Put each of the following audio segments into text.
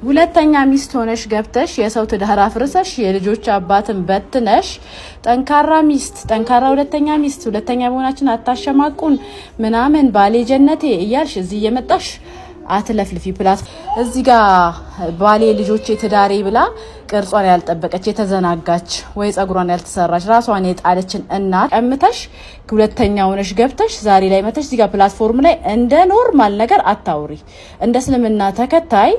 ሁለተኛ ሚስት ሆነሽ ገብተሽ የሰው ትዳር አፍርሰሽ የልጆች አባትን በትነሽ ጠንካራ ሚስት ጠንካራ ሁለተኛ ሚስት ሁለተኛ መሆናችን አታሸማቁን ምናምን ባሌ ጀነቴ እያልሽ እዚህ እየመጣሽ አትለፍልፊ። ፕላስ እዚህ ጋር ባሌ ልጆቼ ትዳሬ ብላ ቅርጿን ያልጠበቀች የተዘናጋች ወይ ጸጉሯን ያልተሰራች ራሷን የጣለችን እናት ቀምተሽ ሁለተኛ ሆነሽ ገብተሽ ዛሬ ላይ መተሽ እዚህ ጋር ፕላትፎርም ላይ እንደ ኖርማል ነገር አታውሪ። እንደ እስልምና ተከታይ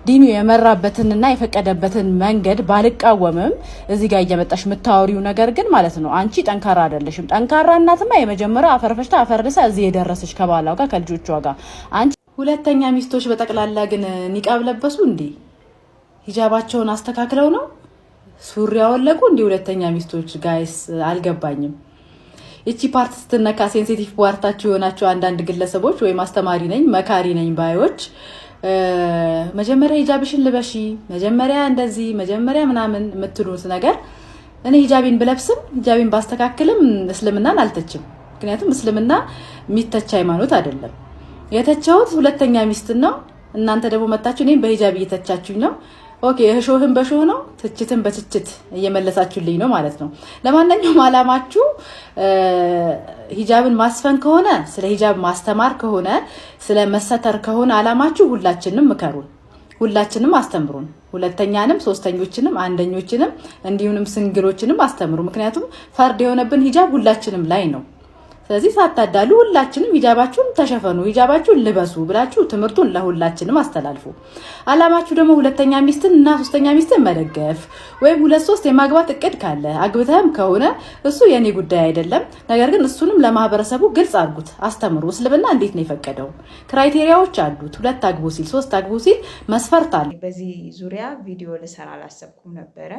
ዲኑ የመራበትንና የፈቀደበትን መንገድ ባልቃወምም እዚህ ጋር እየመጣሽ የምታወሪው ነገር ግን ማለት ነው አንቺ ጠንካራ አይደለሽም። ጠንካራ እናትማ የመጀመሪያው አፈርፈሽታ አፈርደሳ እዚህ የደረሰች ከባላው ጋር ከልጆቿ ጋር አንቺ ሁለተኛ ሚስቶች በጠቅላላ ግን ኒቃብ ለበሱ እንዴ? ሂጃባቸውን አስተካክለው ነው ሱሪ ያወለቁ እንዴ? ሁለተኛ ሚስቶች ጋይስ አልገባኝም። እቺ ፓርት ስትነካ ሴንሲቲቭ ፓርታችሁ የሆናችሁ አንዳንድ ግለሰቦች ወይ ማስተማሪ ነኝ መካሪ ነኝ ባዮች መጀመሪያ ሂጃብሽን ልበሺ መጀመሪያ እንደዚህ መጀመሪያ ምናምን የምትሉት ነገር እኔ ሂጃቢን ብለብስም ሂጃቢን ባስተካክልም እስልምናን አልተችም። ምክንያቱም እስልምና የሚተች ሃይማኖት አይደለም። የተቻውት ሁለተኛ ሚስት ነው። እናንተ ደግሞ መጣችሁ እኔን በሂጃብ እየተቻችሁኝ ነው። ኦኬ እሾህን በሾህ ነው ትችትን በትችት እየመለሳችሁልኝ ነው ማለት ነው። ለማንኛውም አላማችሁ ሂጃብን ማስፈን ከሆነ ስለ ሂጃብ ማስተማር ከሆነ ስለ መሰተር ከሆነ አላማችሁ ሁላችንም ምከሩን፣ ሁላችንም አስተምሩን። ሁለተኛንም ሶስተኞችንም አንደኞችንም እንዲሁንም ስንግሎችንም አስተምሩ። ምክንያቱም ፈርድ የሆነብን ሂጃብ ሁላችንም ላይ ነው። ስለዚህ ሳታዳሉ ሁላችንም ሂጃባችሁን ተሸፈኑ ሂጃባችሁን ልበሱ ብላችሁ ትምህርቱን ለሁላችንም አስተላልፉ። አላማችሁ ደግሞ ሁለተኛ ሚስትን እና ሶስተኛ ሚስትን መደገፍ ወይም ሁለት ሶስት የማግባት እቅድ ካለ አግብተህም ከሆነ እሱ የኔ ጉዳይ አይደለም። ነገር ግን እሱንም ለማህበረሰቡ ግልጽ አድርጉት፣ አስተምሩ። እስልምና እንዴት ነው የፈቀደው? ክራይቴሪያዎች አሉት። ሁለት አግቡ ሲል ሶስት አግቡ ሲል መስፈርት አለ። በዚህ ዙሪያ ቪዲዮ ልሰራ አላሰብኩም ነበረ።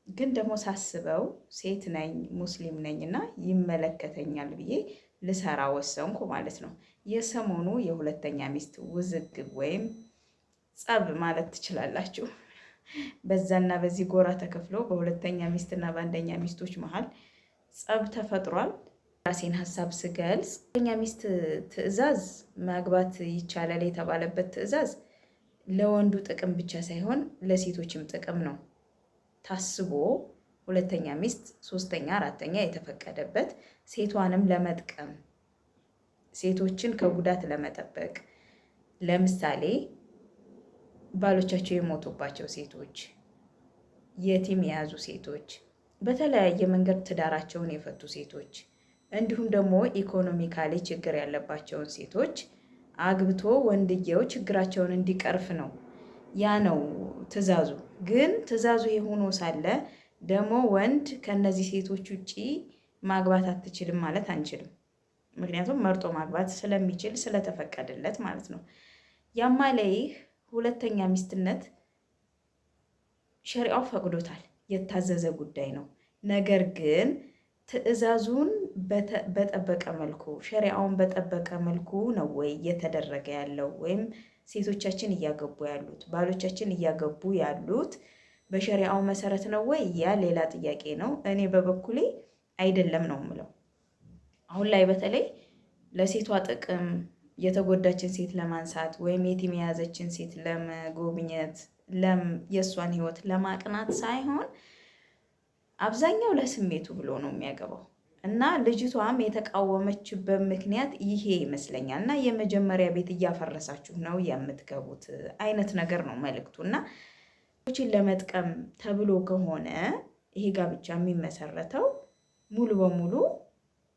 ግን ደግሞ ሳስበው ሴት ነኝ ሙስሊም ነኝ እና ይመለከተኛል ብዬ ልሰራ ወሰንኩ ማለት ነው። የሰሞኑ የሁለተኛ ሚስት ውዝግብ ወይም ጸብ ማለት ትችላላችሁ በዛና በዚህ ጎራ ተከፍሎ በሁለተኛ ሚስትና በአንደኛ ሚስቶች መሃል ጸብ ተፈጥሯል። ራሴን ሀሳብ ስገልጽ ሁለተኛ ሚስት ትዕዛዝ ማግባት ይቻላል የተባለበት ትዕዛዝ ለወንዱ ጥቅም ብቻ ሳይሆን ለሴቶችም ጥቅም ነው ታስቦ ሁለተኛ ሚስት ሶስተኛ አራተኛ የተፈቀደበት ሴቷንም ለመጥቀም ሴቶችን ከጉዳት ለመጠበቅ ለምሳሌ ባሎቻቸው የሞቱባቸው ሴቶች፣ የቲም የያዙ ሴቶች፣ በተለያየ መንገድ ትዳራቸውን የፈቱ ሴቶች እንዲሁም ደግሞ ኢኮኖሚካሊ ችግር ያለባቸውን ሴቶች አግብቶ ወንድየው ችግራቸውን እንዲቀርፍ ነው። ያ ነው ትዕዛዙ። ግን ትዕዛዙ የሆኖ ሳለ ደግሞ ወንድ ከነዚህ ሴቶች ውጪ ማግባት አትችልም ማለት አንችልም። ምክንያቱም መርጦ ማግባት ስለሚችል ስለተፈቀደለት ማለት ነው። ያማለይህ ሁለተኛ ሚስትነት ሸሪዓው ፈቅዶታል፣ የታዘዘ ጉዳይ ነው። ነገር ግን ትዕዛዙን በጠበቀ መልኩ ሸሪዓውን በጠበቀ መልኩ ነው ወይ እየተደረገ ያለው? ወይም ሴቶቻችን እያገቡ ያሉት ባሎቻችን እያገቡ ያሉት በሸሪዓው መሰረት ነው ወይ? ያ ሌላ ጥያቄ ነው። እኔ በበኩሌ አይደለም ነው የምለው። አሁን ላይ በተለይ ለሴቷ ጥቅም የተጎዳችን ሴት ለማንሳት ወይም የቲም የያዘችን ሴት ለመጎብኘት የእሷን ህይወት ለማቅናት ሳይሆን አብዛኛው ለስሜቱ ብሎ ነው የሚያገባው እና ልጅቷም የተቃወመችበት ምክንያት ይሄ ይመስለኛል። እና የመጀመሪያ ቤት እያፈረሳችሁ ነው የምትገቡት አይነት ነገር ነው መልእክቱ። እና ሴቶችን ለመጥቀም ተብሎ ከሆነ ይሄ ጋብቻ የሚመሰረተው ሙሉ በሙሉ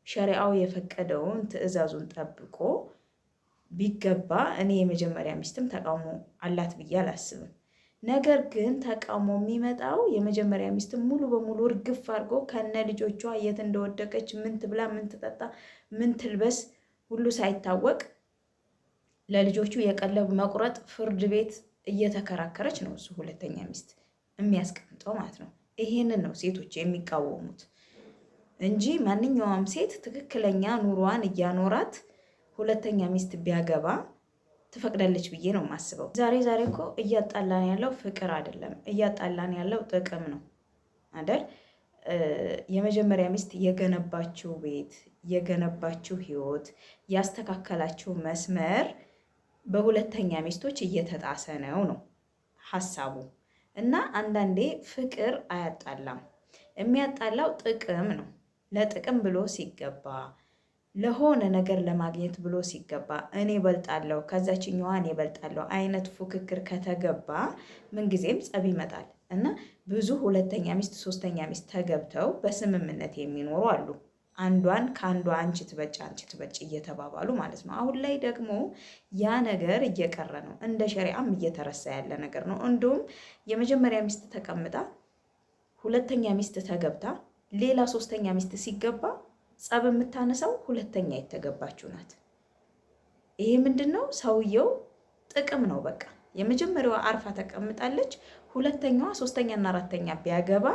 ሸሪዓው የፈቀደውን ትዕዛዙን ጠብቆ ቢገባ እኔ የመጀመሪያ ሚስትም ተቃውሞ አላት ብዬ አላስብም። ነገር ግን ተቃውሞ የሚመጣው የመጀመሪያ ሚስት ሙሉ በሙሉ እርግፍ አድርጎ ከነ ልጆቿ የት እንደወደቀች ምን ትብላ ምን ትጠጣ ምን ትልበስ ሁሉ ሳይታወቅ ለልጆቹ የቀለብ መቁረጥ ፍርድ ቤት እየተከራከረች ነው እሱ ሁለተኛ ሚስት የሚያስቀምጠው ማለት ነው። ይሄንን ነው ሴቶች የሚቃወሙት እንጂ ማንኛውም ሴት ትክክለኛ ኑሯን እያኖራት ሁለተኛ ሚስት ቢያገባ ትፈቅዳለች ብዬ ነው የማስበው። ዛሬ እኮ እያጣላን ያለው ፍቅር አይደለም፣ እያጣላን ያለው ጥቅም ነው አይደል? የመጀመሪያ ሚስት የገነባችው ቤት፣ የገነባችው ህይወት፣ ያስተካከላችው መስመር በሁለተኛ ሚስቶች እየተጣሰ ነው። ሀሳቡ። እና አንዳንዴ ፍቅር አያጣላም፣ የሚያጣላው ጥቅም ነው። ለጥቅም ብሎ ሲገባ፣ ለሆነ ነገር ለማግኘት ብሎ ሲገባ እኔ በልጣለሁ ከዛችኛዋ እኔ በልጣለሁ አይነት ፉክክር ከተገባ ምንጊዜም ጸብ ይመጣል። እና ብዙ ሁለተኛ ሚስት ሶስተኛ ሚስት ተገብተው በስምምነት የሚኖሩ አሉ። አንዷን ከአንዷ አንቺ ትበጭ እየተባባሉ ማለት ነው። አሁን ላይ ደግሞ ያ ነገር እየቀረ ነው፣ እንደ ሸሪዓም እየተረሳ ያለ ነገር ነው። እንዲሁም የመጀመሪያ ሚስት ተቀምጣ ሁለተኛ ሚስት ተገብታ ሌላ ሶስተኛ ሚስት ሲገባ ጸብ የምታነሳው ሁለተኛ የተገባችው ናት። ይሄ ምንድን ነው? ሰውየው ጥቅም ነው። በቃ የመጀመሪያዋ አርፋ ተቀምጣለች፣ ሁለተኛዋ ሶስተኛና አራተኛ ቢያገባ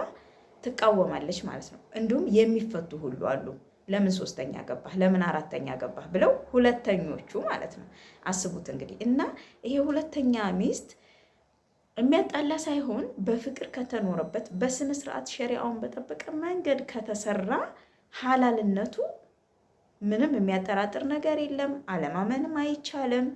ትቃወማለች ማለት ነው። እንዲሁም የሚፈቱ ሁሉ አሉ። ለምን ሶስተኛ ገባህ፣ ለምን አራተኛ ገባህ ብለው ሁለተኞቹ ማለት ነው። አስቡት እንግዲህ። እና ይሄ ሁለተኛ ሚስት የሚያጣላ ሳይሆን በፍቅር ከተኖረበት በስነ ስርዓት ሸሪዓውን በጠበቀ መንገድ ከተሰራ ሐላልነቱ ምንም የሚያጠራጥር ነገር የለም። አለማመንም አይቻልም።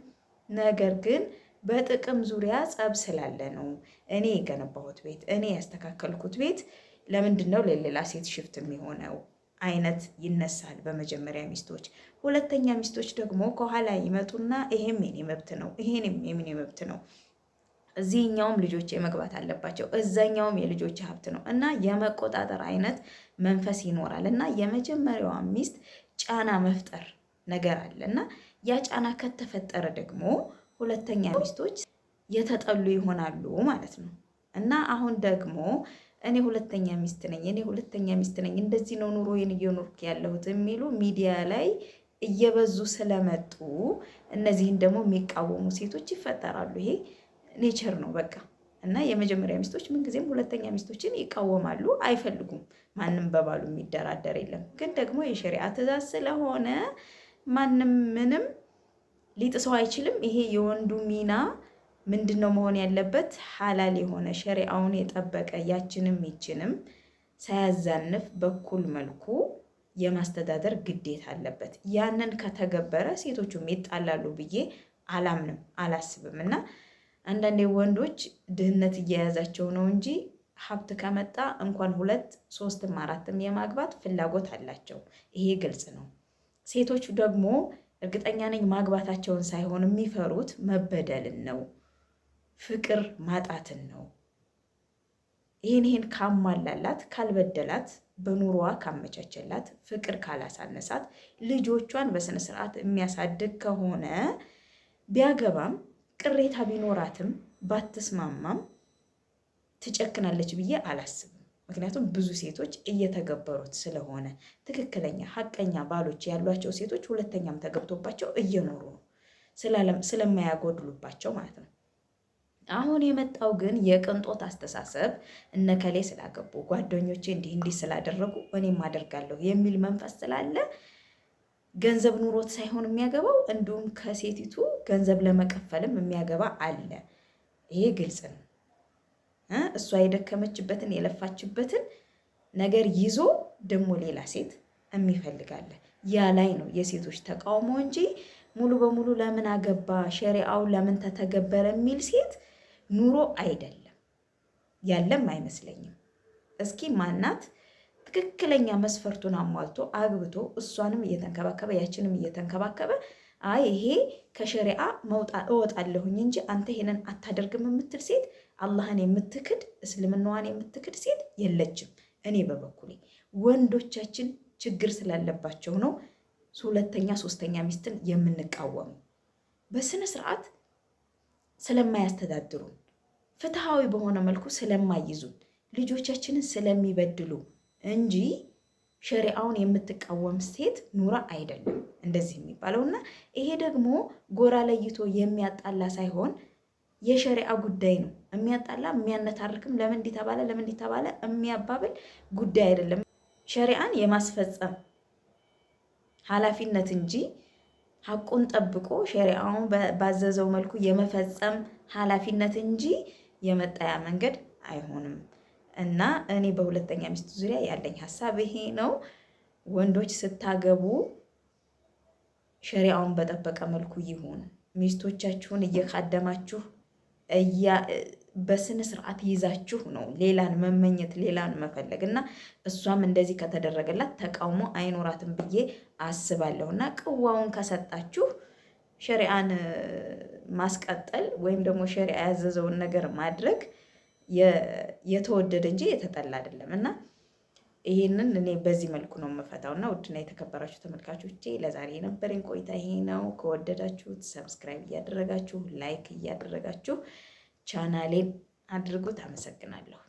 ነገር ግን በጥቅም ዙሪያ ጸብ ስላለ ነው። እኔ የገነባሁት ቤት፣ እኔ ያስተካከልኩት ቤት ለምንድን ነው ለሌላ ሴት ሽፍት የሚሆነው አይነት ይነሳል በመጀመሪያ ሚስቶች። ሁለተኛ ሚስቶች ደግሞ ከኋላ ይመጡና ይሄም የኔ መብት ነው፣ ይሄንም የኔ መብት ነው፣ እዚህኛውም ልጆቼ መግባት አለባቸው፣ እዛኛውም የልጆች ሀብት ነው እና የመቆጣጠር አይነት መንፈስ ይኖራል። እና የመጀመሪያዋ ሚስት ጫና መፍጠር ነገር አለ እና ያ ጫና ከተፈጠረ ደግሞ ሁለተኛ ሚስቶች የተጠሉ ይሆናሉ ማለት ነው። እና አሁን ደግሞ እኔ ሁለተኛ ሚስት ነኝ፣ እኔ ሁለተኛ ሚስት ነኝ፣ እንደዚህ ነው ኑሮዬን እየኖርኩ ያለሁት የሚሉ ሚዲያ ላይ እየበዙ ስለመጡ እነዚህን ደግሞ የሚቃወሙ ሴቶች ይፈጠራሉ። ይሄ ኔቸር ነው በቃ። እና የመጀመሪያ ሚስቶች ምንጊዜም ሁለተኛ ሚስቶችን ይቃወማሉ፣ አይፈልጉም። ማንም በባሉ የሚደራደር የለም። ግን ደግሞ የሸሪዓ ትእዛዝ ስለሆነ ማንም ምንም ሊጥሰው አይችልም። ይሄ የወንዱ ሚና ምንድን ነው መሆን ያለበት? ሐላል የሆነ ሸሪዓውን የጠበቀ ያችንም ይችንም ሳያዛንፍ በኩል መልኩ የማስተዳደር ግዴታ አለበት። ያንን ከተገበረ ሴቶቹም ይጣላሉ ብዬ አላምንም አላስብም። እና አንዳንዴ ወንዶች ድህነት እየያዛቸው ነው እንጂ ሀብት ከመጣ እንኳን 2 3 4 የማግባት ፍላጎት አላቸው። ይሄ ግልጽ ነው። ሴቶቹ ደግሞ እርግጠኛ ነኝ ማግባታቸውን ሳይሆን የሚፈሩት መበደልን ነው፣ ፍቅር ማጣትን ነው። ይህን ካሟላላት፣ ካልበደላት፣ በኑሮዋ ካመቻቸላት፣ ፍቅር ካላሳነሳት፣ ልጆቿን በስነ ስርዓት የሚያሳድግ ከሆነ ቢያገባም ቅሬታ ቢኖራትም ባትስማማም ትጨክናለች ብዬ አላስብም። ምክንያቱም ብዙ ሴቶች እየተገበሩት ስለሆነ ትክክለኛ ሀቀኛ ባሎች ያሏቸው ሴቶች ሁለተኛም ተገብቶባቸው እየኖሩ ነው፣ ስለማያጎድሉባቸው ማለት ነው። አሁን የመጣው ግን የቅንጦት አስተሳሰብ፣ እነከሌ ስላገቡ፣ ጓደኞቼ እንዲህ ስላደረጉ እኔም አደርጋለሁ የሚል መንፈስ ስላለ ገንዘብ ኑሮት ሳይሆን የሚያገባው እንዲሁም ከሴቲቱ ገንዘብ ለመቀፈልም የሚያገባ አለ። ይሄ ግልጽ ነው። እሷ የደከመችበትን የለፋችበትን ነገር ይዞ ደግሞ ሌላ ሴት የሚፈልጋለ። ያ ላይ ነው የሴቶች ተቃውሞ እንጂ ሙሉ በሙሉ ለምን አገባ፣ ሸሪዓው ለምን ተተገበረ የሚል ሴት ኑሮ አይደለም፣ ያለም አይመስለኝም። እስኪ ማናት ትክክለኛ መስፈርቱን አሟልቶ አግብቶ እሷንም እየተንከባከበ ያችንም እየተንከባከበ አይ ይሄ ከሸሪዓ እወጣለሁኝ እንጂ አንተ ይሄንን አታደርግም የምትል ሴት፣ አላህን የምትክድ እስልምናዋን የምትክድ ሴት የለችም። እኔ በበኩሌ ወንዶቻችን ችግር ስላለባቸው ነው ሁለተኛ ሶስተኛ ሚስትን የምንቃወሙ። በስነ ስርዓት ስለማያስተዳድሩን፣ ፍትሃዊ በሆነ መልኩ ስለማይዙን፣ ልጆቻችንን ስለሚበድሉ እንጂ ሸሪዓውን የምትቃወም ሴት ኑራ አይደለም እንደዚህ የሚባለው። እና ይሄ ደግሞ ጎራ ለይቶ የሚያጣላ ሳይሆን የሸሪዓ ጉዳይ ነው። የሚያጣላ የሚያነታርክም ለምን እንዲተባለ ለምን እንዲተባለ የሚያባብል ጉዳይ አይደለም። ሸሪዓን የማስፈጸም ኃላፊነት እንጂ ሐቁን ጠብቆ ሸሪዓውን ባዘዘው መልኩ የመፈጸም ኃላፊነት እንጂ የመጣያ መንገድ አይሆንም። እና እኔ በሁለተኛ ሚስት ዙሪያ ያለኝ ሀሳብ ይሄ ነው። ወንዶች ስታገቡ ሸሪዓውን በጠበቀ መልኩ ይሁን። ሚስቶቻችሁን እየካደማችሁ በስነ ስርዓት ይዛችሁ ነው ሌላን መመኘት ሌላን መፈለግ እና እሷም እንደዚህ ከተደረገላት ተቃውሞ አይኖራትም ብዬ አስባለሁ። እና ቅዋውን ከሰጣችሁ ሸሪዓን ማስቀጠል ወይም ደግሞ ሸሪዓ ያዘዘውን ነገር ማድረግ የተወደደ እንጂ የተጠላ አይደለም እና ይሄንን እኔ በዚህ መልኩ ነው የምፈታው። እና ውድና የተከበራችሁ ተመልካቾቼ ለዛሬ የነበረኝ ቆይታ ይሄ ነው። ከወደዳችሁት ሰብስክራይብ እያደረጋችሁ ላይክ እያደረጋችሁ ቻናሌን አድርጉት። አመሰግናለሁ።